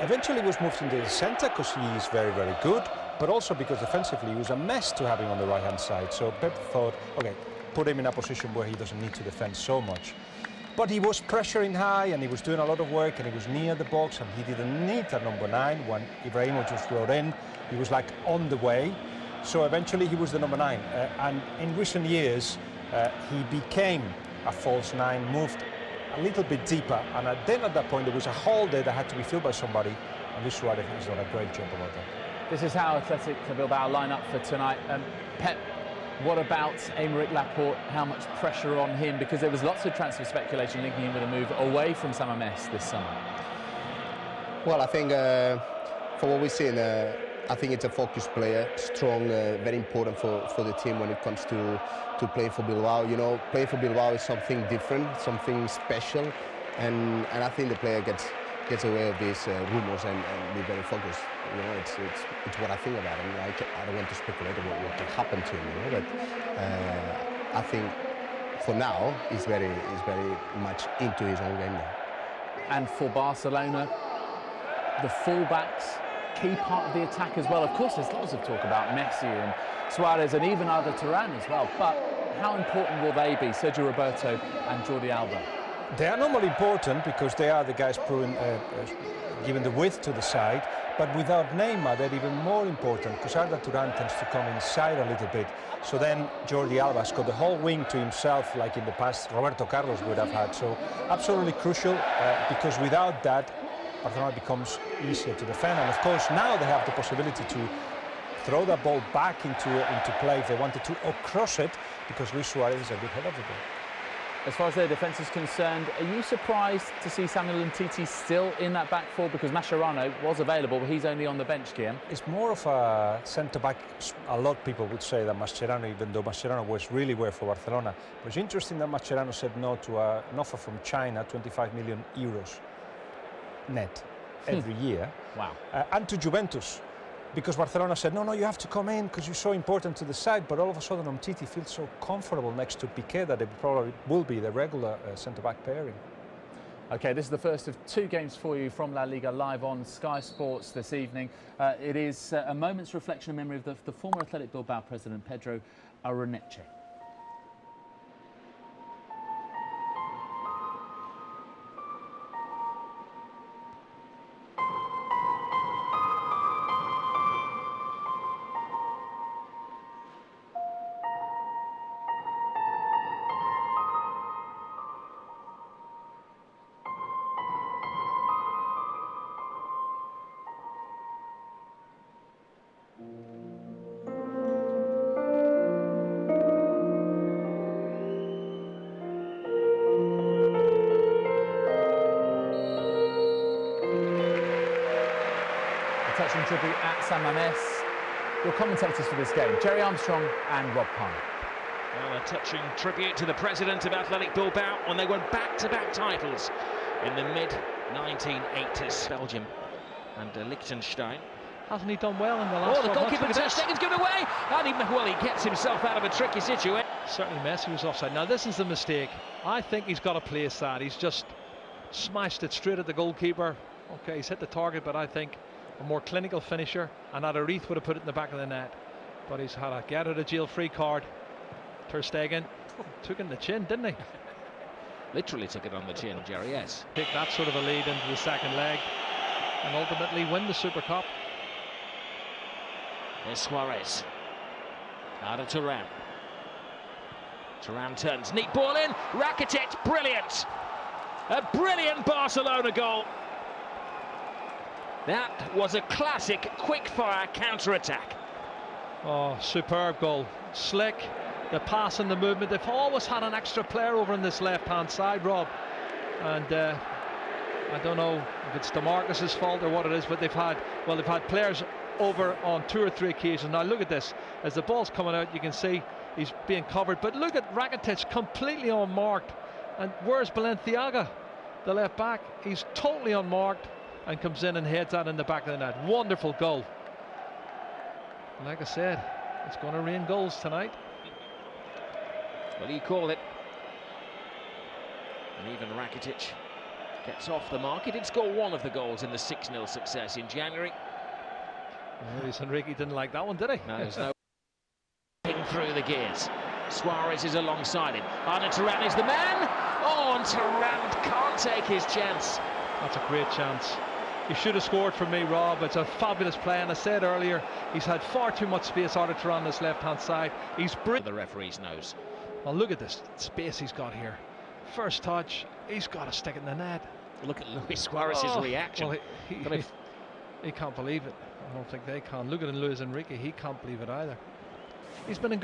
Eventually he was moved into the centre because he is very, very good, but also because defensively he was a mess to have him on the right-hand side. So Pep thought, okay, put him in a position where he doesn't need to defend so much. But he was pressuring high and he was doing a lot of work and he was near the box and he didn't need a number 9 when Ibrahimovic just brought in. He was like on the way. So eventually he was the number 9. And in recent years, he became a false 9, moved a little bit deeper. And then at that point, there was a hole there that had to be filled by somebody. And Luis Suarez has done a great job about that. This is how Athletic Bilbao line up for tonight. Pep, what about Aymeric Laporte? How much pressure on him? Because there was lots of transfer speculation linking him with a move away from San Mamés this summer. Well, I think for what we've seen, I think it's a focused player, strong, very important for the team when it comes to playing for Bilbao. You know, playing for Bilbao is something different, something special, and I think the player gets away of these rumours and be very focused. You know, it's what I think about him. I don't want to speculate about what can happen to him, you know, but I think for now he's very much into his own game now. And for Barcelona, the fullbacks, key part of the attack as well. Of course, there's lots of talk about Messi and Suarez and even Arda Turan as well. But how important will they be, Sergio Roberto and Jordi Alba? They are normally important because they are the guys giving the width to the side, but without Neymar they're even more important because Arda Turan tends to come inside a little bit. So then Jordi Alba's got the whole wing to himself like in the past Roberto Carlos would have had. So absolutely crucial because without that Barcelona becomes easier to defend. And of course now they have the possibility to throw that ball back into play if they wanted to, or cross it, because Luis Suarez is a good head of the ball. As far as their defence is concerned, are you surprised to see Samuel Umtiti still in that back four? Because Mascherano was available, but he's only on the bench, Guillaume. It's more of a centre-back. A lot of people would say that Mascherano, even though Mascherano was really well for Barcelona. But it's interesting that Mascherano said no to an offer from China, 25 million euros net every year. Wow. And to Juventus. Because Barcelona said, no, you have to come in because you're so important to the side. But all of a sudden, Umtiti feels so comfortable next to Piqué that it probably will be the regular centre-back pairing. OK, this is the first of 2 games for you from La Liga live on Sky Sports this evening. It is a moment's reflection and memory of the former Athletic Bilbao president, Pedro Aroneche. Touching tribute at San Mamés. Your commentators for this game, Jerry Armstrong and Rob Pine. Well, a touching tribute to the president of Athletic Bilbao when they won back-to-back titles in the mid-1980s. Belgium and Liechtenstein. Hasn't he done well in the last? Oh, the goalkeeper turns seconds given away, and he gets himself out of a tricky situation. Certainly Messi was offside. Now this is the mistake. I think he's got to place that. He's just smashed it straight at the goalkeeper. Okay, he's hit the target, but I think a more clinical finisher, and Adariz would have put it in the back of the net. But he's had a get out of jail free card. Ter Stegen took it in the chin, didn't he? Literally took it on the chin, Jerry, yes. Take that sort of a lead into the second leg and ultimately win the Super Cup. There's Suarez. Arda Turan. Turan turns, neat ball in. Rakitic, brilliant. A brilliant Barcelona goal. That was a classic quick-fire counter-attack. Oh, superb goal. Slick, the pass and the movement. They've always had an extra player over on this left-hand side, Rob. And I don't know if it's DeMarcus's fault or what it is, but they've had players over on 2 or 3 occasions. Now look at this. As the ball's coming out, you can see he's being covered. But look at Rakitic, completely unmarked. And where's Balenciaga, the left back? He's totally unmarked and comes in and heads that in the back of the net. Wonderful goal. Like I said, it's going to rain goals tonight. What do you call it? And even Rakitic gets off the mark. He did score one of the goals in the 6-0 success in January. Luis Enrique didn't like that one, did he? No, there's no through the gears. Suarez is alongside him. Arda Turan is the man. Oh, and Turan can't take his chance. That's a great chance. He should have scored for me, Rob. It's a fabulous play, and I said earlier, he's had far too much space, Arda Turan, on this left-hand side. He's brilliant. The referee's nose. Well, look at this space he's got here. First touch, he's got to stick it in the net. Look at Luis Suarez's reaction. Well, he can't believe it. I don't think they can. Look at Luis Enrique, he can't believe it either. He's been in good